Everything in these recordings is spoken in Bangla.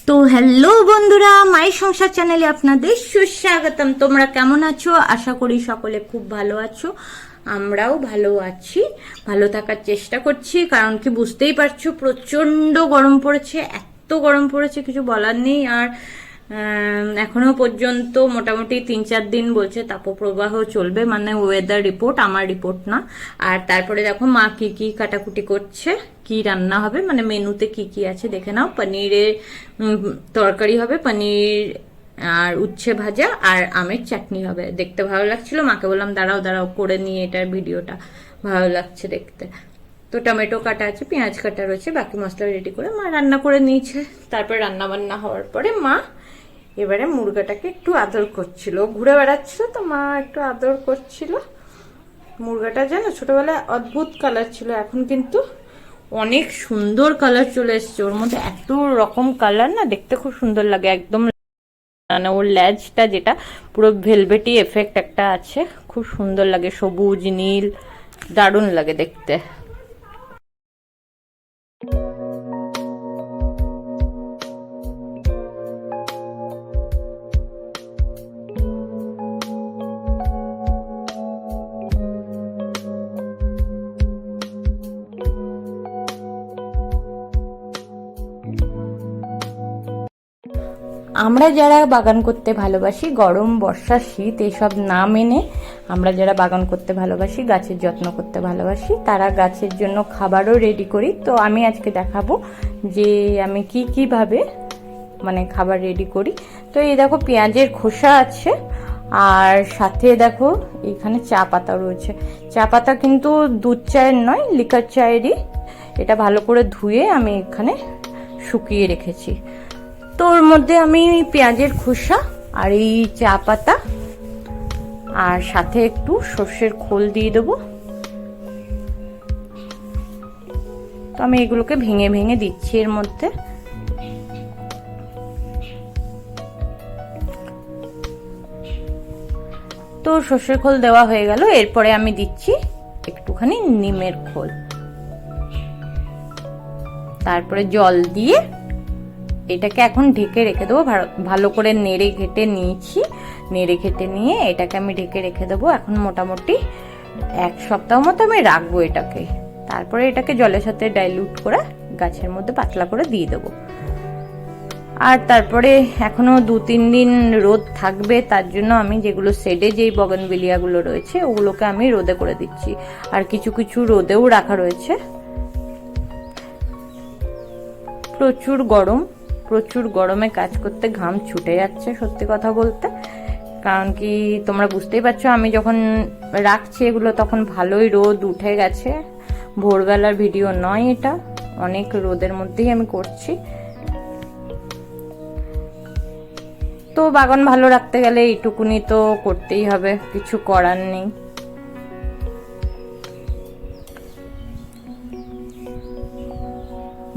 তো হ্যালো বন্ধুরা, মায়ের সংসার চ্যানেলে আপনাদের সুস্বাগতম। তোমরা কেমন আছো? আশা করি সকলে খুব ভালো আছো। আমরাও ভালো আছি, ভালো থাকার চেষ্টা করছি। কারণ কি বুঝতেই পারছো, প্রচণ্ড গরম পড়েছে, এত গরম পড়েছে কিছু বলার নেই। আর এখনো পর্যন্ত মোটামুটি 3-4 দিন বলছে তাপপ্রবাহ চলবে, মানে ওয়েদার রিপোর্ট, আমার রিপোর্ট না। আর তারপরে দেখো মা কি কি কাটাকুটি করছে, কি রান্না হবে, মানে মেনুতে কি কি আছে দেখে নাও। পনিরের তরকারি হবে, পনির আর উচ্ছে ভাজা আর আমের চাটনি হবে। দেখতে ভালো লাগছিল, মাকে বললাম দাঁড়াও দাঁড়াও করে নিয়ে এটার ভিডিওটা, ভালো লাগছে দেখতে। তো টমেটো কাটা আছে, পেঁয়াজ কাটা রয়েছে, বাকি মশলা রেডি করে মা রান্না করে নিয়েছে। তারপর রান্না বান্না হওয়ার পরে মা এবারে মুরগাটাকে একটু আদর করছিল, ঘুরে বেড়াচ্ছিল তো মা একটু আদর করছিল। মুরগাটা জানো ছোটবেলায় অদ্ভুত কালার ছিল, এখন কিন্তু অনেক সুন্দর কালার চলে এসছে। ওর মধ্যে এত রকম কালার না, দেখতে খুব সুন্দর লাগে একদম। মানে ওর ল্যাজটা যেটা পুরো ভেলভেটি এফেক্ট একটা আছে, খুব সুন্দর লাগে, সবুজ নীল, দারুণ লাগে দেখতে। আমরা যারা বাগান করতে ভালোবাসি, গরম বর্ষা শীত এসব না মেনে আমরা যারা বাগান করতে ভালোবাসি, গাছের যত্ন করতে ভালোবাসি, তারা গাছের জন্য খাবারও রেডি করি। তো আমি আজকে দেখাবো যে আমি কিভাবে মানে খাবার রেডি করি। তো এই দেখো পেঁয়াজের খোসা আছে, আর সাথে দেখো এখানে চা পাতা রয়েছে। চা পাতা কিন্তু দুধ চায়ের নয়, লিকার চায়েরই। এটা ভালো করে ধুয়ে আমি এখানে শুকিয়ে রেখেছি। তো ওর মধ্যে আমি পেঁয়াজের খোসা আর এই চা পাতা আর সাথে একটু সর্ষের খোল দিয়ে দেবো। তো আমি এগুলোকে ভেঙে ভেঙে দিচ্ছি এর মধ্যে। তো সর্ষের খোল দেওয়া হয়ে গেল, এরপরে আমি দিচ্ছি একটুখানি নিমের খোল, তারপরে জল দিয়ে এটাকে এখন ঢেকে রেখে দেবো। ভালো করে নেড়ে ঘেটে নিয়েছি, নেড়ে ঘেটে নিয়ে এটাকে আমি ঢেকে রেখে দেবো। এখন মোটামুটি 1 সপ্তাহ মতো আমি রাখবো এটাকে। তারপরে এটাকে জলের সাথে ডাইলুট করে গাছের মধ্যে পাতলা করে দিয়ে দেবো। আর তারপরে এখনো 2-3 দিন রোদ থাকবে, তার জন্য আমি যেগুলো শেডে যেই বগনভিলিয়াগুলো রয়েছে ওগুলোকে আমি রোদে করে দিচ্ছি, আর কিছু কিছু রোদেও রাখা রয়েছে। প্রচুর গরম, প্রচুর গরমে কাজ করতে ঘাম ছুটে যাচ্ছে সত্যি কথা বলতে। কারণ কি তোমরা বুঝতেই পারছো, আমি যখন রাখছি এগুলো তখন ভালোই রোদ উঠে গেছে। ভোরবেলার ভিডিও নয় এটা, অনেক রোদের মধ্যেই আমি করছি। তো বাগান ভালো রাখতে গেলে এইটুকুনি তো করতেই হবে, কিছু করার নেই।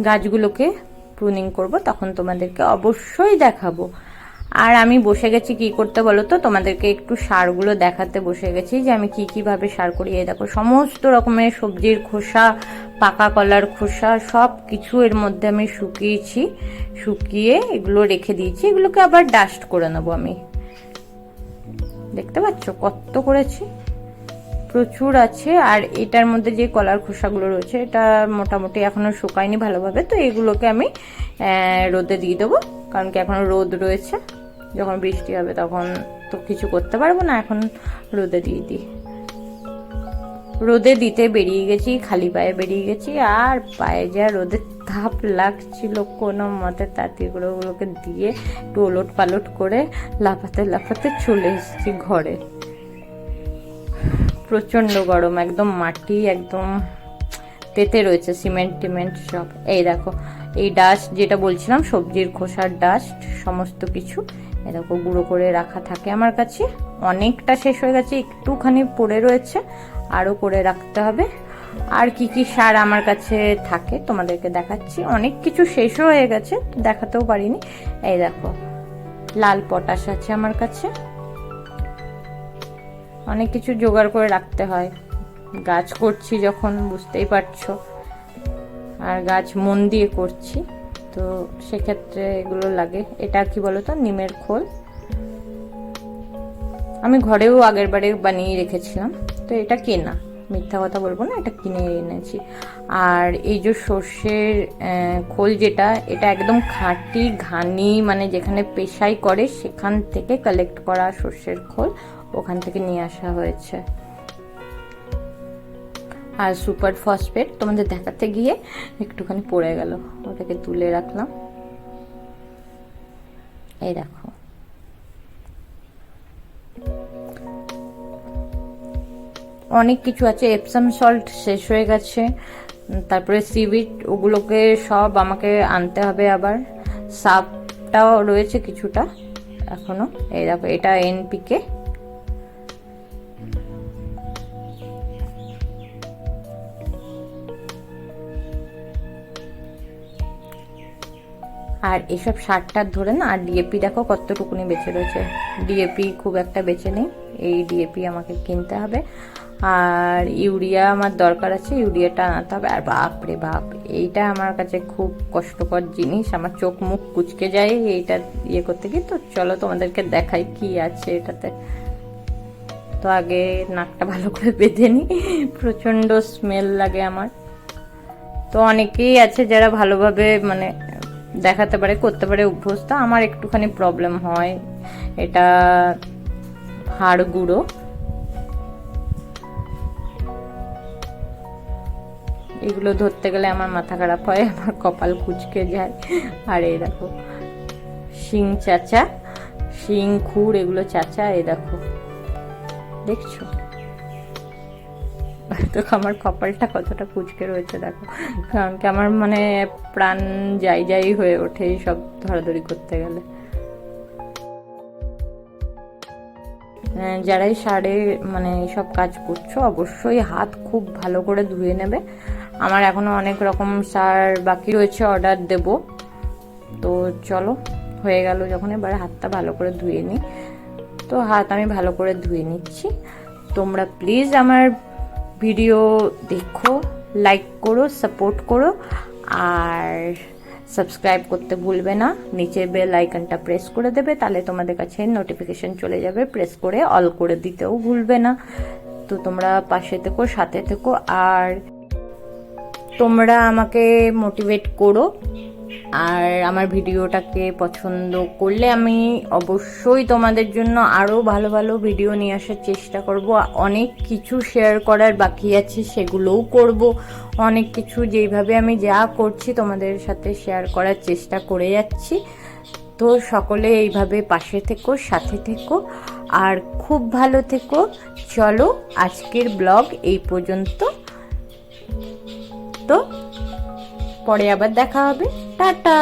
গাছগুলোকে প্রুনিং করব, তখন তোমাদেরকে অবশ্যই দেখাবো। আর আমি বসে গেছি কি করতে বলো তো, তোমাদেরকে একটু সারগুলো দেখাতে বসে গেছি যে আমি কিভাবে সার করি। এই দেখো সমস্ত রকমের সবজির খোসা, পাকা কলার খোসা সব কিছু এর মধ্যে আমি শুকিয়েছি, শুকিয়ে এগুলো রেখে দিয়েছি। এগুলোকে আবার ডাস্ট করে নেবো আমি। দেখতে পাচ্ছ কত করেছি, প্রচুর আছে। আর এটার মধ্যে যে কলার খোসাগুলো রয়েছে এটা মোটামুটি এখনো শুকায়নি ভালোভাবে, তো এগুলোকে আমি রোদে দিয়ে দেবো। কারণ কি এখনো রোদ রয়েছে, যখন বৃষ্টি হবে তখন তো কিছু করতে পারবো না, এখন রোদে দিয়ে দিই। রোদে দিতে বেরিয়ে গেছি, খালি পায়ে বেরিয়ে গেছি, আর পায়ে যা রোদের তাপ লাগছিল, কোনো মতে তাঁতিগুলোগুলোকে দিয়ে একটু ওলট পালট করে লাফাতে লাফাতে চলে এসেছি ঘরে। প্রচন্ড গরম, একদম মাটি একদম তেতে রয়েছে, সিমেন্ট টিমেন্ট সব। এই দেখো এই ডাস্ট যেটা বলছিলাম, সবজির খোসার ডাস্ট সমস্ত কিছু এই দেখো গুঁড়ো করে রাখা থাকে আমার কাছে। অনেকটা শেষ হয়ে গেছে, একটুখানি পড়ে রয়েছে, আরও করে রাখতে হবে। আর কি কি সার আমার কাছে থাকে তোমাদেরকে দেখাচ্ছি। অনেক কিছু শেষও হয়ে গেছে, দেখাতেও পারিনি। এই দেখো লাল পটাশ আছে আমার কাছে, অনেক কিছু জোগাড় করে রাখতে হয় গাছ করছি যখন, বুঝতেই পারছো। আর গাছ মন দিয়ে করছি, তো তো সেক্ষেত্রে এগুলো লাগে। এটা কি বলতো, নিমের খোল। আমি ঘরেও আগের বারে বানিয়ে রেখেছিলাম, তো এটা কেনা, মিথ্যা কথা বলবো না, এটা কিনে এনেছি। আর এই যে সর্ষের খোল যেটা, এটা একদম খাঁটি ঘানি, মানে যেখানে পেশাই করে সেখান থেকে কালেক্ট করা সর্ষের খোল, ওখান থেকে নিয়ে আসা হয়েছে। আর সুপার ফসফেট তোমাদের দেখাতে গিয়ে একটুখানি পড়ে গেল, ওটাকে তুলে রাখলাম। এই দেখো, অনেক কিছু আছে। এপসাম সল্ট শেষ হয়ে গেছে, তারপরে সিভিট, ওগুলোকে সব আমাকে আনতে হবে আবার। সাপটাও রয়েছে কিছুটা এখনো। এই দেখো, এটা এনপিকে। আর এসব সারটার ধরে না, আর ডিএপি দেখো কতটুকুনি বেঁচে রয়েছে। ডিএপি খুব একটা বেঁচে নেই, এই ডিএপি আমাকে কিনতে হবে। আর ইউরিয়া আমার দরকার আছে, ইউরিয়াটা আনাতে হবে। আর বাপ রে বাপ, এইটা আমার কাছে খুব কষ্টকর জিনিস, আমার চোখ মুখ কুচকে যায় এইটা ইয়ে করতে গিয়ে। তো চলো তোমাদেরকে দেখাই কি আছে এটাতে। তো আগে নাকটা ভালো করে বেঁধে নি, প্রচন্ড স্মেল লাগে আমার। তো অনেকেই আছে যারা ভালোভাবে মানে দেখাতে পারে, করতে পারে, অভ্যস্ত। আমার একটুখানি প্রবলেম হয়। এটা হাড় গুঁড়ো, এগুলো ধরতে গেলে আমার মাথা খারাপ হয়, আমার কপাল কুচকে যায়। আর এই দেখো শিং চাচা, শিং খুর, এগুলো চাচা। এই দেখো, দেখছো তো আমার কপালটা কতটা কুচকে রয়েছে দেখো। কারণ কি আমার মানে প্রাণ যাই যাই হয়ে ওঠে সব ধরাধরি করতে গেলে। যারাই সারে মানে সব কাজ করছো, অবশ্যই হাত খুব ভালো করে ধুয়ে নেবে। আমার এখনো অনেক রকম সার বাকি রয়েছে, অর্ডার দেব। তো চলো, হয়ে গেল যখন, এবার হাতটা ভালো করে ধুয়ে নিই। তো হাত আমি ভালো করে ধুয়ে নিচ্ছি। তোমরা প্লিজ আমার ভিডিও দেখো, লাইক করো, সাপোর্ট করো, আর সাবস্ক্রাইব করতে ভুলবে না। নিচে বেল আইকনটা প্রেস করে দেবে, তাহলে তোমাদের কাছে নোটিফিকেশন চলে যাবে। প্রেস করে অল করে দিতেও ভুলবে না। তো তোমরা পাশে থেকো, সাথে থেকো, আর তোমরা আমাকে মোটিভেট করো। আর আমার ভিডিওটাকে পছন্দ করলে আমি অবশ্যই তোমাদের জন্য আরও ভালো ভালো ভিডিও নিয়ে আসার চেষ্টা করব। অনেক কিছু শেয়ার করার বাকি আছে, সেগুলোও করব। অনেক কিছু যেইভাবে আমি যা করছি তোমাদের সাথে শেয়ার করার চেষ্টা করে যাচ্ছি। তো সকলে এইভাবে পাশে থেকো, সাথে থেকো, আর খুব ভালো থেকো। চলো, আজকের ব্লগ এই পর্যন্ত। তো পরে আবার দেখা হবে, টাটা।